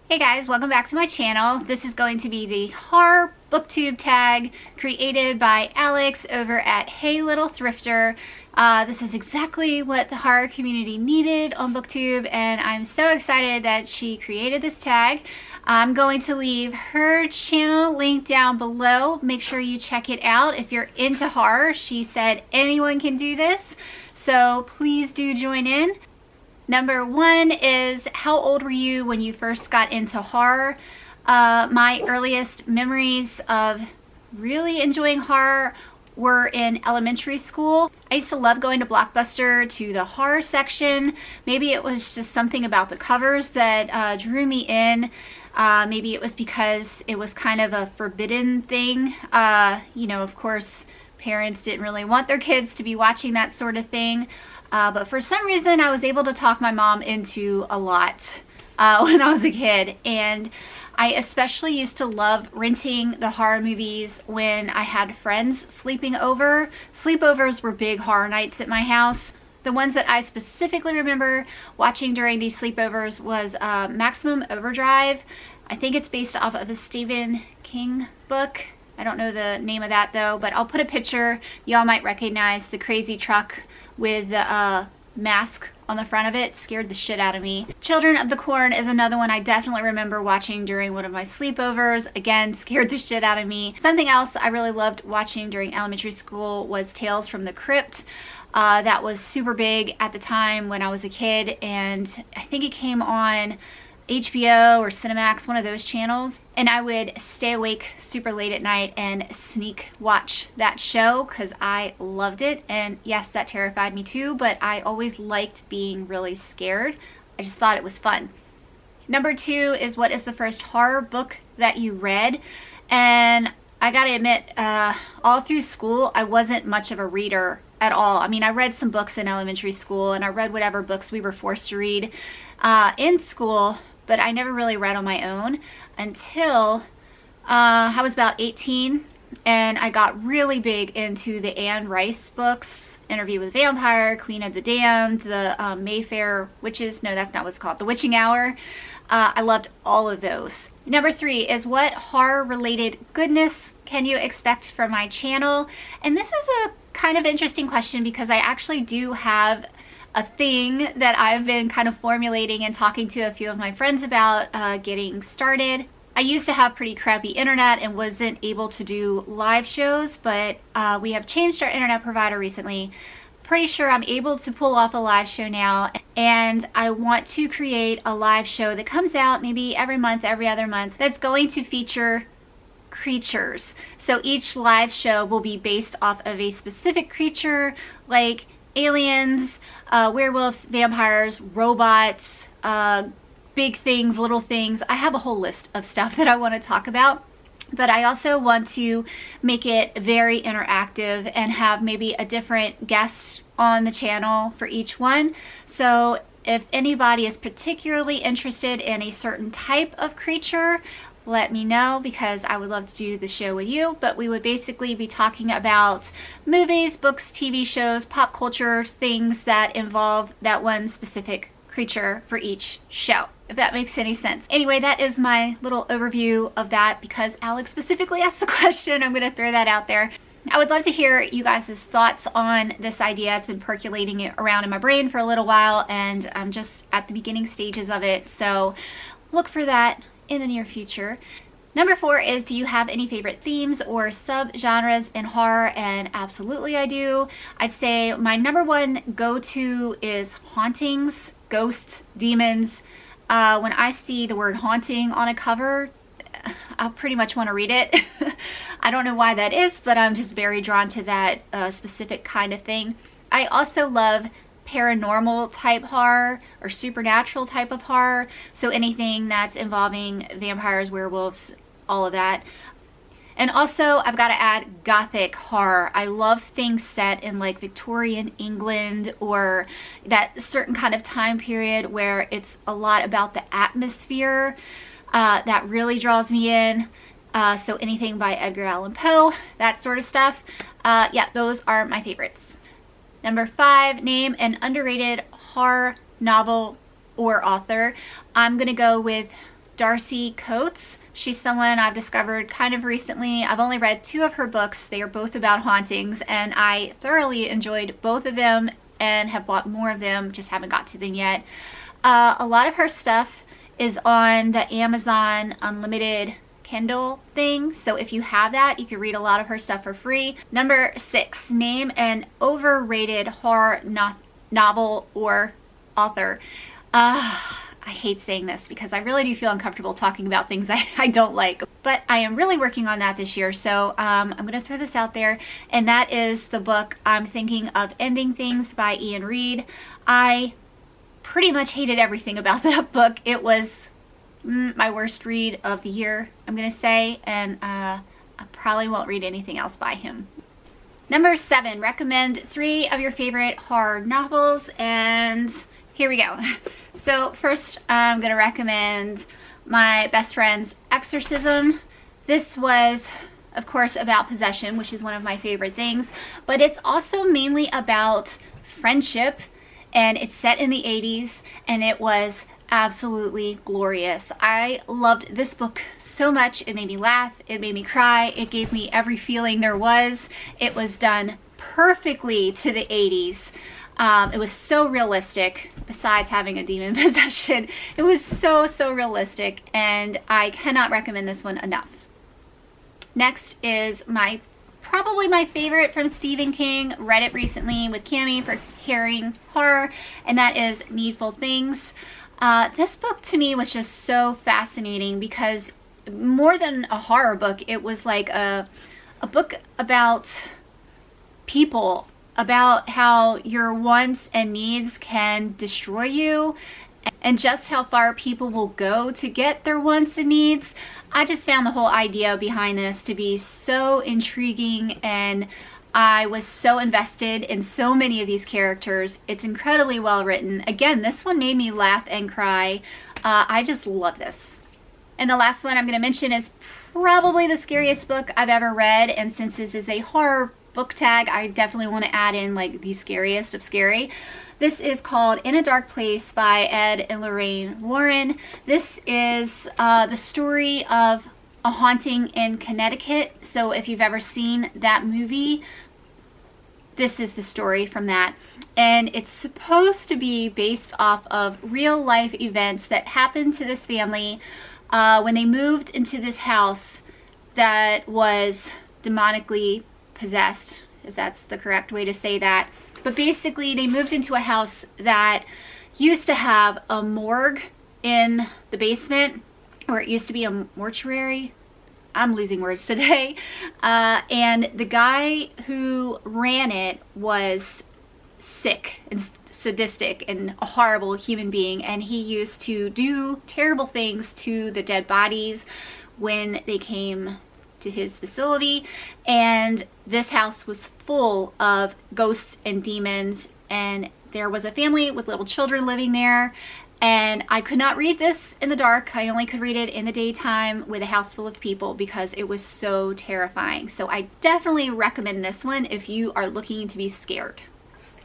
Hey guys, welcome back to my channel. This is going to be the horror booktube tag created by Alex over at Hey Little Thrifter. This is exactly what the horror community needed on booktube, and I'm so excited that she created this tag. I'm going to leave her channel linked down below. Make sure you check it out if you're into horror. She said anyone can do this, so please do join in. Number one is, how old were you when you first got into horror? My earliest memories of really enjoying horror were in elementary school. I used to love going to Blockbuster to the horror section. Maybe it was just something about the covers that drew me in. Maybe it was because it was kind of a forbidden thing. You know, of course, parents didn't really want their kids to be watching that sort of thing. But for some reason, I was able to talk my mom into a lot when I was a kid. And I especially used to love renting the horror movies when I had friends sleeping over. Sleepovers were big horror nights at my house. The ones that I specifically remember watching during these sleepovers was Maximum Overdrive. I think it's based off of a Stephen King book. I don't know the name of that though, but I'll put a picture. Y'all might recognize the crazy truck with the mask on the front of it. Scared the shit out of me. Children of the Corn is another one I definitely remember watching during one of my sleepovers. Again, scared the shit out of me. Something else I really loved watching during elementary school was Tales from the Crypt. That was super big at the time when I was a kid, and I think it came on HBO or Cinemax, one of those channels, and I would stay awake super late at night and sneak watch that show because I loved it. And yes, that terrified me too, but I always liked being really scared. I just thought it was fun. Number two is, what is the first horror book that you read? And I gotta admit, all through school, I wasn't much of a reader at all. I mean, I read some books in elementary school, and I read whatever books we were forced to read in school, but I never really read on my own until I was about 18, and I got really big into the Anne Rice books, Interview with a Vampire, Queen of the Damned, the Mayfair Witches, no, that's not what it's called, The Witching Hour. I loved all of those. Number three is, what horror-related goodness can you expect from my channel? And this is a kind of interesting question because I actually do have a thing that I've been kind of formulating and talking to a few of my friends about getting started. I used to have pretty crappy internet and wasn't able to do live shows, but we have changed our internet provider recently. Pretty sure I'm able to pull off a live show now, and I want to create a live show that comes out maybe every month, every other month, that's going to feature creatures. So each live show will be based off of a specific creature, like aliens, werewolves, vampires, robots, big things, little things. I have a whole list of stuff that I want to talk about, but I also want to make it very interactive and have maybe a different guest on the channel for each one. So if anybody is particularly interested in a certain type of creature, let me know, because I would love to do the show with you. But we would basically be talking about movies, books, TV shows, pop culture, things that involve that one specific creature for each show, if that makes any sense. Anyway, that is my little overview of that. Because Alex specifically asked the question, I'm going to throw that out there. I would love to hear you guys' thoughts on this idea. It's been percolating around in my brain for a little while, and I'm just at the beginning stages of it. So look for that in the near future. Number four is, do you have any favorite themes or subgenres in horror? And absolutely I do. I'd say my number one go-to is hauntings, ghosts, demons. When I see the word haunting on a cover, I'll pretty much want to read it. I don't know why that is, but I'm just very drawn to that specific kind of thing. I also love paranormal type horror or supernatural type of horror, so anything that's involving vampires, werewolves, all of that. And also, I've got to add gothic horror. I love things set in like Victorian England, or that certain kind of time period where it's a lot about the atmosphere. That really draws me in. So anything by Edgar Allan Poe, that sort of stuff. Yeah, those are my favorites. Number five, name an underrated horror novel or author. I'm gonna go with Darcy Coates. She's someone I've discovered kind of recently. I've only read 2 of her books. They are both about hauntings, and I thoroughly enjoyed both of them and have bought more of them, just haven't got to them yet. A lot of her stuff is on the Amazon Unlimited Kindle thing, so if you have that, you can read a lot of her stuff for free. Number 6, name an overrated horror novel or author. I hate saying this because I really do feel uncomfortable talking about things I don't like, but I am really working on that this year, so I'm gonna throw this out there, and that is the book I'm thinking of ending things by Joanie Reads. I pretty much hated everything about that book. It was my worst read of the year, I'm gonna say, and I probably won't read anything else by him. Number 7, recommend 3 of your favorite horror novels, and here we go. So first, I'm gonna recommend my best friend's Exorcism. This was, of course, about possession, which is one of my favorite things, but it's also mainly about friendship, and it's set in the 80s, and it was absolutely glorious. I loved this book so much. It made me laugh, it made me cry, it gave me every feeling there was. It was done perfectly to the 80s. It was so realistic, besides having a demon possession. It was so realistic, and I cannot recommend this one enough. Next is probably my favorite from Stephen King. Read it recently with Cammie for Caring Horror, and that is Needful Things. This book to me was just so fascinating because more than a horror book, it was like a book about people, about how your wants and needs can destroy you, and just how far people will go to get their wants and needs. I just found the whole idea behind this to be so intriguing, and I was so invested in so many of these characters. It's incredibly well written. Again, this one made me laugh and cry. I just love this. And the last one I'm going to mention is probably the scariest book I've ever read, and since this is a horror book tag, I definitely want to add in like the scariest of scary. This is called In a Dark Place by Ed and Lorraine Warren. This is the story of a haunting in Connecticut. So if you've ever seen that movie, this is the story from that. And it's supposed to be based off of real life events that happened to this family when they moved into this house that was demonically possessed, if that's the correct way to say that. But basically they moved into a house that used to have a morgue in the basement, or it used to be a mortuary. I'm losing words today. And the guy who ran it was sick and sadistic and a horrible human being, and he used to do terrible things to the dead bodies when they came to his facility. And this house was full of ghosts and demons, and there was a family with little children living there, and I could not read this in the dark. I only could read it in the daytime with a house full of people because it was so terrifying. So I definitely recommend this one if you are looking to be scared.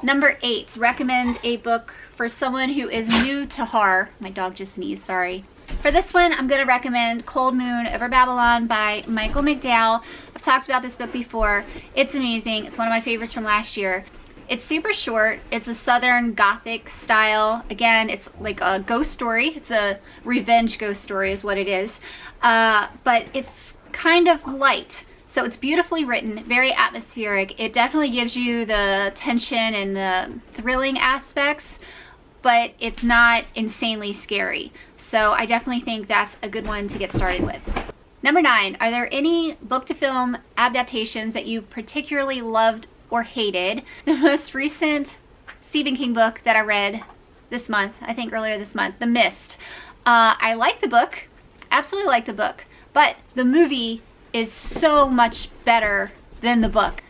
Number 8, recommend a book for someone who is new to horror. My dog just sneezed, sorry. For this one, I'm going to recommend Cold Moon Over Babylon by Michael McDowell. I've talked about this book before. It's amazing. It's one of my favorites from last year. It's super short. It's a Southern Gothic style. Again, it's like a ghost story. It's a revenge ghost story is what it is. But it's kind of light. So it's beautifully written, very atmospheric. It definitely gives you the tension and the thrilling aspects, but it's not insanely scary. So I definitely think that's a good one to get started with. Number 9, are there any book to film adaptations that you particularly loved or hated? The most recent Stephen King book that I read this month, I think earlier this month, The Mist. I liked the book, absolutely liked the book, but the movie is so much better than the book.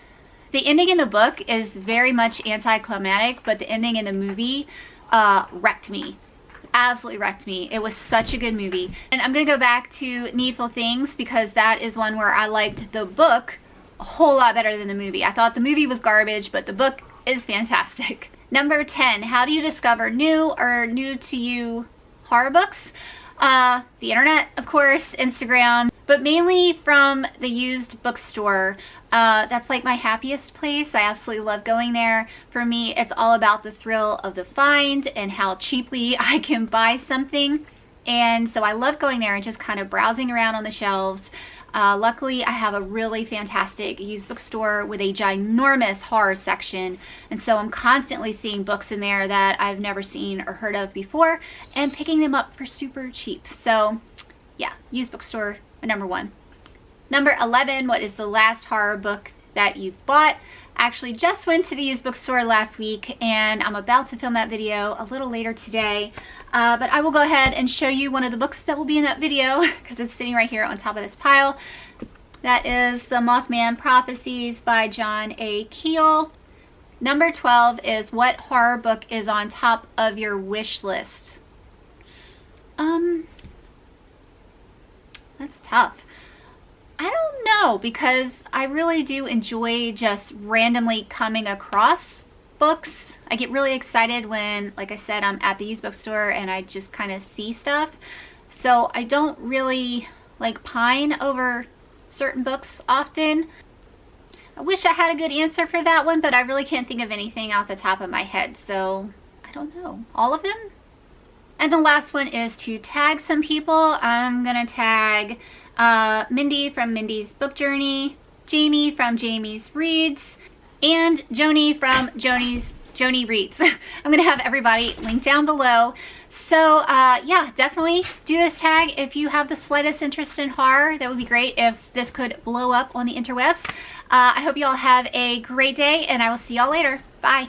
The ending in the book is very much anticlimactic, but the ending in the movie wrecked me. Absolutely wrecked me. It was such a good movie. And I'm gonna go back to Needful Things because that is one where I liked the book a whole lot better than the movie. I thought the movie was garbage, but the book is fantastic. Number 10, how do you discover new or new to you horror books? The internet, of course, Instagram, but mainly from the used bookstore. That's like my happiest place. I absolutely love going there. For me, it's all about the thrill of the find and how cheaply I can buy something. And so I love going there and just kind of browsing around on the shelves. Luckily, I have a really fantastic used bookstore with a ginormous horror section, and so I'm constantly seeing books in there that I've never seen or heard of before and picking them up for super cheap. So yeah, used bookstore number 1. Number 11, what is the last horror book that you've bought? I actually just went to the used bookstore last week, and I'm about to film that video a little later today. But I will go ahead and show you one of the books that will be in that video because it's sitting right here on top of this pile. That is The Mothman Prophecies by John A. Keel. Number 12 is what horror book is on top of your wish list? That's tough. I don't know, because I really do enjoy just randomly coming across books. I get really excited when, like I said, I'm at the used bookstore and I just kind of see stuff. So I don't really like pine over certain books often. I wish I had a good answer for that one, but I really can't think of anything off the top of my head. So I don't know. All of them? And the last one is to tag some people. I'm gonna tag Mindy from Mindy's Book Journey, Jamie from Jamie's Reads, and Joanie from Joanie Reads. I'm gonna have everybody linked down below. So yeah, definitely do this tag if you have the slightest interest in horror. That would be great if this could blow up on the interwebs. I hope you all have a great day, and I will see y'all later. Bye.